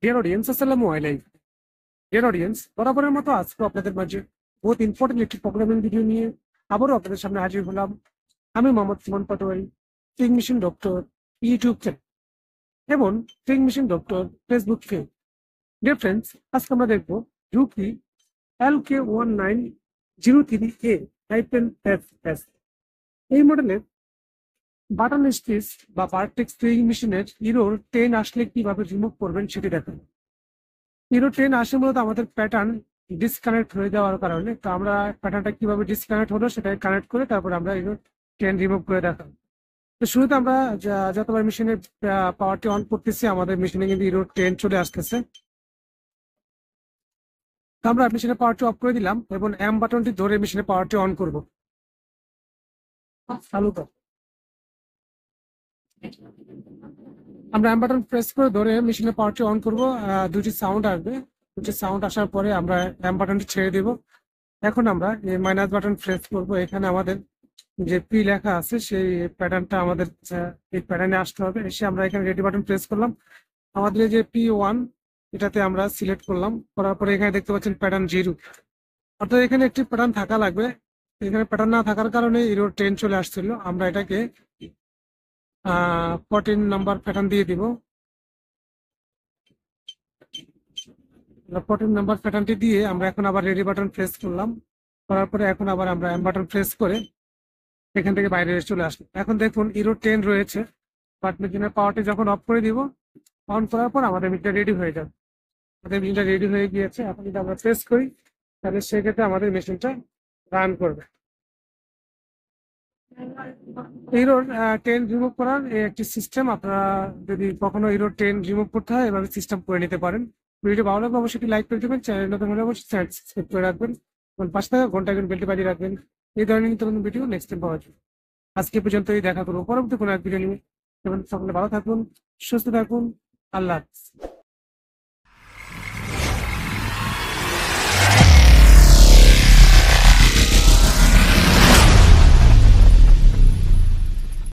Dear audience, আসসালামু আলাইকুম। Dear audience, বরাবরের মতো আজকে আপনাদের মাঝে বহুত ইম্পর্টেন্ট একটি প্রোগ্রামিং ভিডিও নিয়ে আবারও আপনাদের সামনে হাজির হলাম। আমি Mohammad Sumon Patwari, trick machine doctor YouTube channel এবং trick machine doctor Facebook page. Dear friends, আজকে আমরা দেখবো রুকি LK1903A-FS। এই মডেলের বাটন স্টিচ বা ভার্টেক্স ট্রিক মেশিনের ইরোর 10 আসলে কিভাবে রিমুভ করবেন সেটি দেখাবো। হিরো 10 আসে মূলত আমাদের প্যাটার্ন ডিসকানেক্ট হয়ে যাওয়ার কারণে। তো আমরা প্যাটার্নটা কিভাবে ডিসকানেক্ট হলো সেটাকে কানেক্ট করে তারপর আমরা হিরো 10 রিমুভ করে দেখাবো। তো শুরুতে আমরা যতবার মেশিনের পাওয়ারটি অন করতেছি আমাদের মেশিনে কিন্তু হিরো 10 চলে আসতেছে। তো আমরা মেশিনের পাওয়ারটি অফ করে দিলাম এবং এম বাটনটি ধরে মেশিনের পাওয়ারটি অন করবো। চালু কর। আমরা এম বাটন প্রেস করে ধরে মেশিনের পাওয়ারটি অন করবো। দুটি সাউন্ড আসবে, দুটি সাউন্ড আসার পরে আমরা এম বাটনটি ছেড়ে দিব। এখন আমরা এই মাইনাস বাটন প্রেস করব। এখানে আমাদের যে পি লেখা আছে সেই প্যাটার্নটা আমাদের এই প্যাটার্নে আসতে হবে। এসে আমরা এখানে রেডি বাটন প্রেস করলাম। আমাদের এই যে P1 এটাতে আমরা সিলেক্ট করলাম, করার পরে এখানে দেখতে পাচ্ছেন প্যাটার্ন 0, অর্থাৎ এখানে একটি প্যাটার্ন থাকা লাগবে। এখানে প্যাটার্ন না থাকার কারণে ইরোর 10 চলে আসছিল। আমরা এটাকে 14 নাম্বার প্যাটার্ন দিয়ে দিব। 14 নাম্বার প্যাটার্নটি দিয়ে আমরা এখন আবার রেডি বাটন প্রেস করলাম, করার পরে এখন আবার আমরা এম বাটন প্রেস করে এখান থেকে বাইরে চলে আসলো। এখন দেখুন ইরো 10 রয়েছে, বাট মেশিনের পাওয়ারটি যখন অফ করে দিব, অন করার পর আমাদের মেশিনটা রেডি হয়ে যাবে। আমাদের মেশিনটা রেডি হয়ে গিয়েছে। এখন যদি আমরা প্রেস করি তাহলে সেক্ষেত্রে আমাদের মেশিনটা রান করবে। ইরোর 10 রিমুভ করার একটি সিস্টেম, আপনারা যদি কখনো ইরোর 10 রিমুভ করতে হয় এভাবে সিস্টেম করে নিতে পারেন। ভিডিও ভালো লাগলে অবশ্যই লাইক করে দেবেন, চ্যানেল নতুন হলে অবশ্যই চ্যানেল সাবস্ক্রাইব করে রাখবেন এবং পাশে থাকা ঘন্টা বেলটি বাজিয়ে রাখবেন এই ধরনের নিত্য নতুন ভিডিও নেক্সট টাইম পাওয়ার জন্য। আজকে পর্যন্তই, দেখা করবো পরবর্তী কোনো এক ভিডিও নিয়ে। এবং সকলে ভালো থাকুন, সুস্থ থাকুন। আল্লাহ হাফেজ।